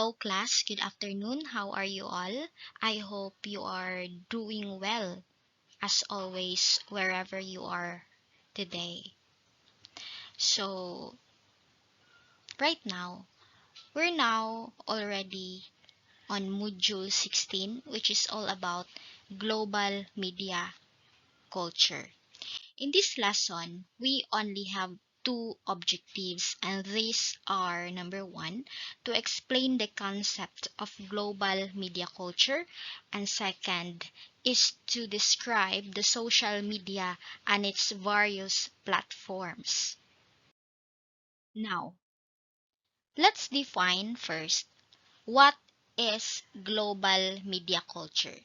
Hello class, good afternoon. How are you all? I hope you are doing well as always wherever you are today. So, right now, we're now already on module 16, which is all about global media culture. In this lesson, we only have two objectives, and these are number one, to explain the concept of global media culture, and second is to describe the social media and its various platforms. Now, let's define first what is global media culture.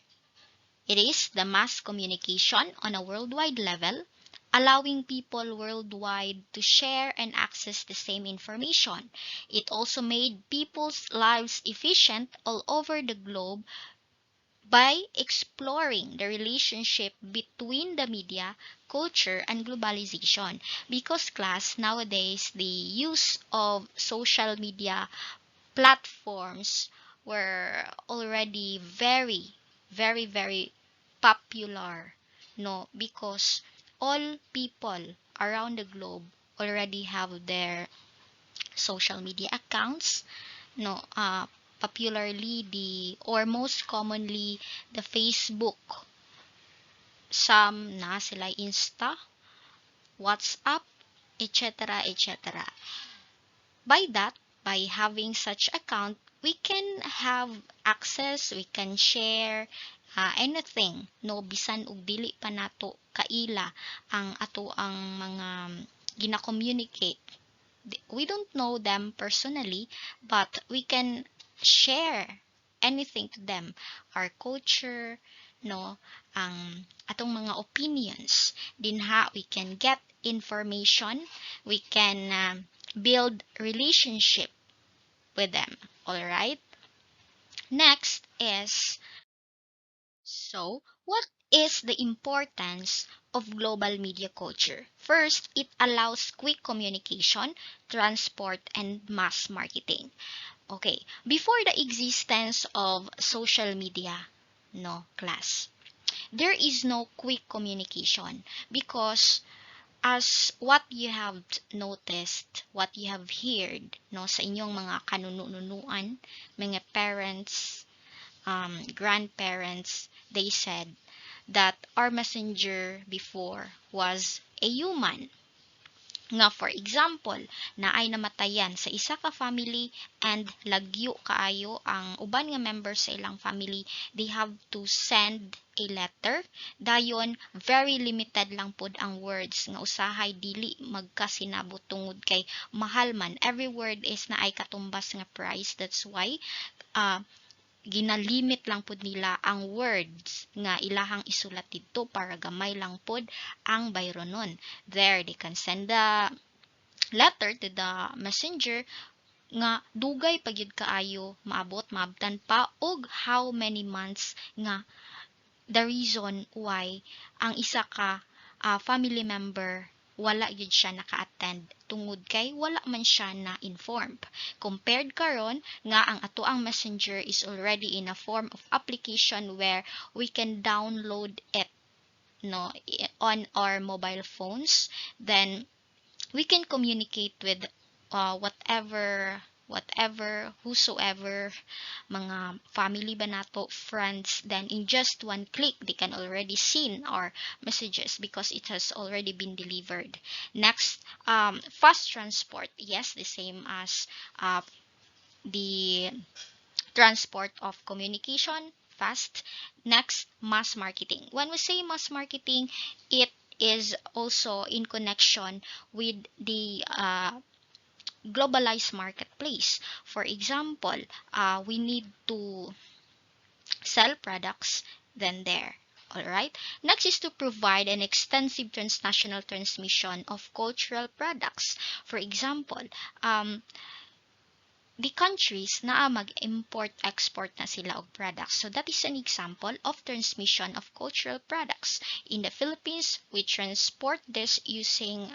It is the mass communication on a worldwide level, allowing people worldwide to share and access the same information. It also made people's lives efficient all over the globe by exploring the relationship between the media, culture, and globalization. Because class, nowadays, the use of social media platforms were already very popular, no, because all people around the globe already have their social media accounts, no, popularly the or most commonly the Facebook, some na sila Insta, WhatsApp, etc. By that, by having such account, we can have access, we can share anything, no, bisan og dili pa nato kaila ang ato ang mga gina-communicate. We don't know them personally, but we can share anything to them, our culture, no, ang atong mga opinions. Dinha we can get information, we can build relationship with them. All right. Next is, so what is the importance of global media culture? First, it allows quick communication, transport, and mass marketing. Okay, before the existence of social media, no class, there is no quick communication because as what you have noticed, what you have heard, no, sa inyong mga kanunuan, mga parents, grandparents, they said that our messenger before was a human. Nga for example, naay namatayan sa isa ka family and lagyo kaayo ang uban nga members sa ilang family, they have to send a letter. Dayon, very limited lang pod ang words nga usahay dili magkasinabot tungod kay mahal man. Every word is naay katumbas nga price. That's why uh, ginalimit lang pod nila ang words nga ilahang isulat dito para gamay lang pod ang bayronon. There, they can send the letter to the messenger nga dugay pagyud kaayo maabot maabtan pa og how many months nga the reason why ang isa ka family member wala yun siya naka-attend tungod kay wala man siya na informed. Compared karon nga ang ato ang messenger is already in a form of application where we can download it, no, on our mobile phones, then we can communicate with whatever whosoever mga family ba nato, friends, then in just one click they can already see our messages because it has already been delivered. Next, fast transport. Yes, the same as the transport of communication, fast. Next, mass marketing. When we say mass marketing, it is also in connection with the globalized marketplace. For example, we need to sell products, then there. All right. Next is to provide an extensive transnational transmission of cultural products. For example, the countries na mag-import-export na sila og products. So that is an example of transmission of cultural products. In the Philippines, we transport this using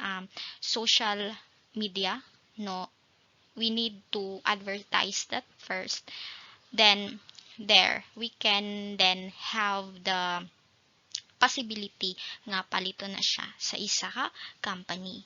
social media, no, we need to advertise that first. Then there we can then have the possibility nga palito na siya sa isa ka company.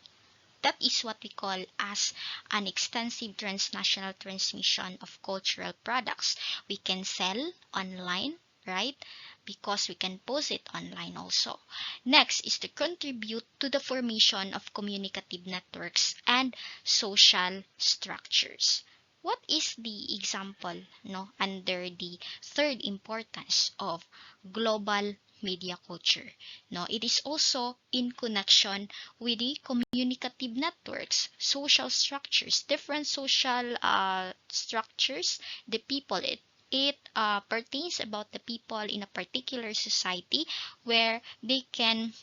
That is what we call as an extensive transnational transmission of cultural products. We can sell online, right? Because we can post it online also. Next is to contribute to the formation of communicative networks and social structures. What is the example, no, under the third importance of global media culture? No, it is also in connection with the communicative networks, social structures, different social structures, the people. It pertains about the people in a particular society where they can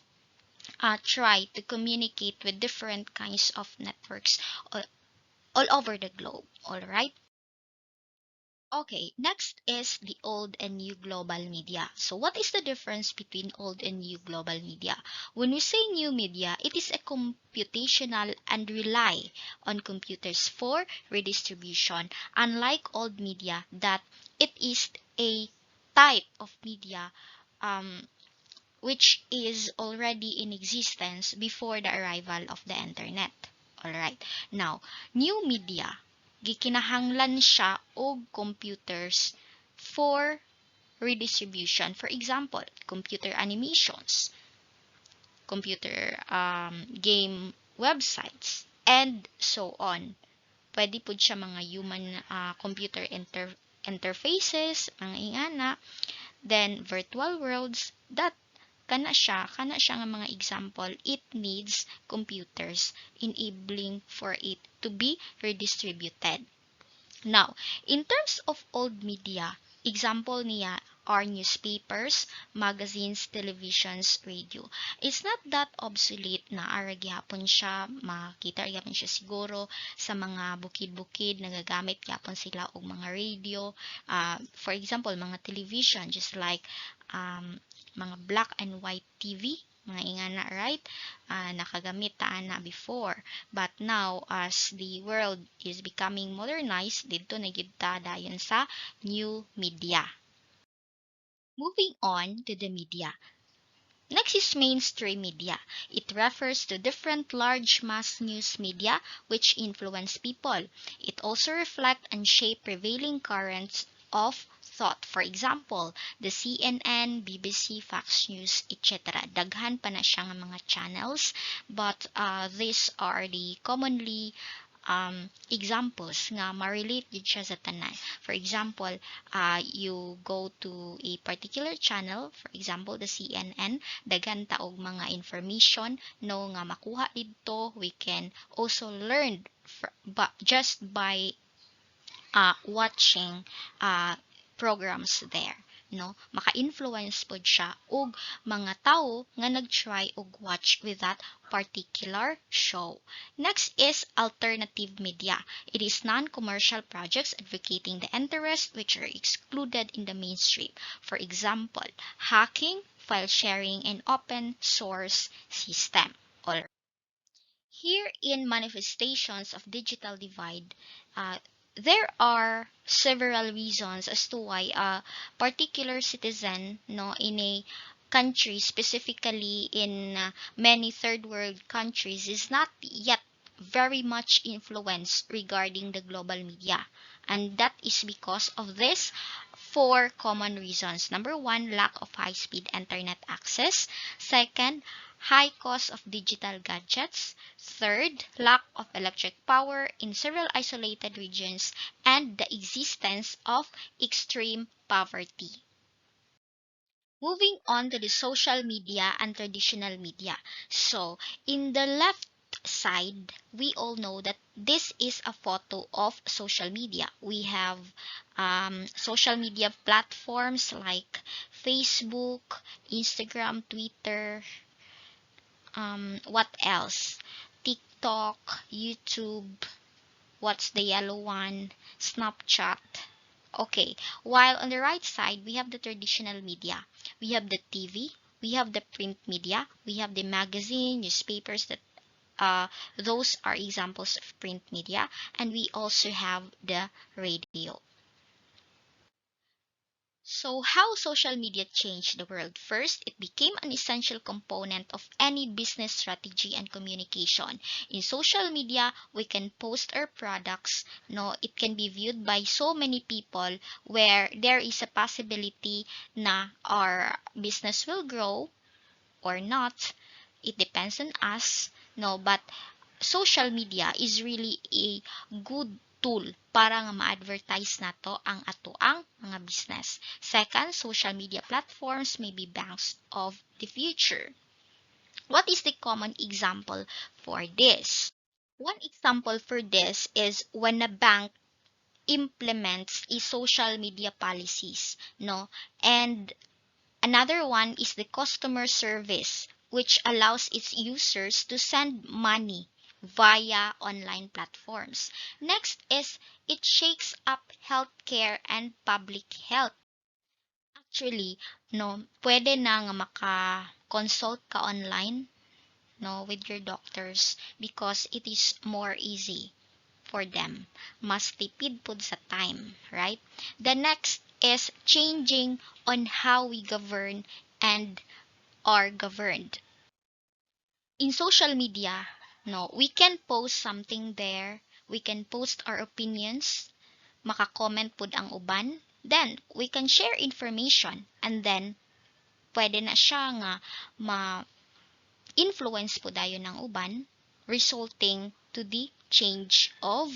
try to communicate with different kinds of networks all, all over the globe. All right. Okay, next is the old and new global media. So what is the difference between old and new global media? When we say new media, it is a computational and rely on computers for redistribution, unlike old media that it is a type of media um, which is already in existence before the arrival of the internet. Alright. Now, new media, gikinahanglan siya og computers for redistribution. For example, computer animations, computer game websites, and so on. Pwede po siya mga human computer interfaces, mga ingana, then virtual worlds, that kana siya nga mga example, it needs computers enabling for it to be redistributed. Now, in terms of old media, example niya are newspapers, magazines, televisions, radio. It's not that obsolete na ara gyapon siya, makita gyapon siya siguro sa mga bukid-bukid, nagagamit gyapon sila og mga radio. For example, mga television, just like mga black and white TV, mga ingana, right? Nakagamit taan na before. But now, as the world is becoming modernized, dito na gid ta dayon sa new media. Moving on to the media. Next is mainstream media. It refers to different large mass news media which influence people. It also reflects and shape prevailing currents of thought. For example, the CNN, BBC, Fox News, etc. Daghan pa na siya nga mga channels, but these are the commonly examples nga ma-relate gid siya sa tanan. For example, you go to a particular channel, for example, the CNN, daghan ta og mga information no nga makuha didto. We can also learn just by watching programs there, no, maka-influence pod siya og mga tao nga nag-try og watch with that particular show. Next is alternative media. It is non-commercial projects advocating the interests which are excluded in the mainstream. For example, hacking, file sharing, and open source system. All here in manifestations of digital divide, there are several reasons as to why a particular citizen, no, in a country, specifically in many third world countries, is not yet very much influenced regarding the global media. And that is because of this four common reasons. Number one, lack of high-speed internet access. Second, high cost of digital gadgets. Third, lack of electric power in several isolated regions, and the existence of extreme poverty. Moving on to the social media and traditional media. So, in the left side, we all know that this is a photo of social media. We have social media platforms like Facebook, Instagram, Twitter, what else? TikTok, YouTube, what's the yellow one? Snapchat. Okay, while on the right side, we have the traditional media. We have the TV, we have the print media, we have the magazine, newspapers that those are examples of print media, and we also have the radio. So, how social media changed the world? First, it became an essential component of any business strategy and communication. In social media, we can post our products. No, it can be viewed by so many people where there is a possibility na our business will grow or not. It depends on us. No, but social media is really a good tool para nga ma-advertise nato ang atoang mga business. Second, social media platforms may be banks of the future. What is the common example for this? One example for this is when a bank implements a social media policies, no? And another one is the customer service, which allows its users to send money via online platforms. Next is it shakes up healthcare and public health. Actually, no, pwede na nga maka-consult ka online, no, with your doctors because it is more easy for them. Mas tipid pud sa time, right? The next is changing on how we govern and are governed. In social media, no, we can post something there. We can post our opinions. Maka-comment pud ang uban. Then, we can share information. And then, pwede na siya nga ma-influence po dayon ng uban, resulting to the change of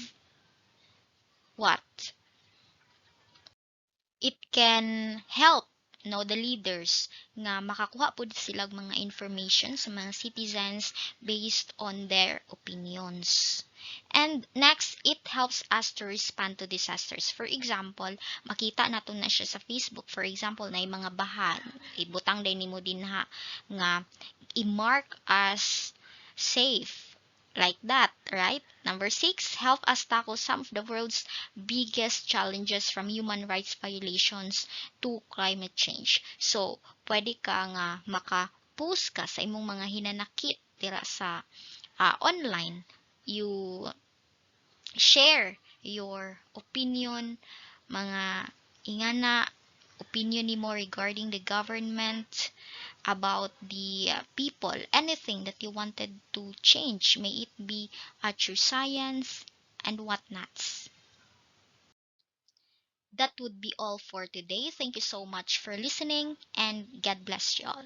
what? It can help no the leaders nga makakuha pud sila og mga information sa mga citizens based on their opinions. And next, it helps us to respond to disasters. For example, makita nato na siya sa Facebook. For example, na mga baha, ibutang din nimo din ha nga i-mark as safe. Like that, right? Number six, help us tackle some of the world's biggest challenges from human rights violations to climate change. So, pwede ka nga maka-post ka sa imong mga hinanakit tira sa online. You share your opinion, mga ingana opinion nimo regarding the government, about the people, anything that you wanted to change, may it be through science and whatnots. That would be all for today. Thank you so much for listening, and God bless you all.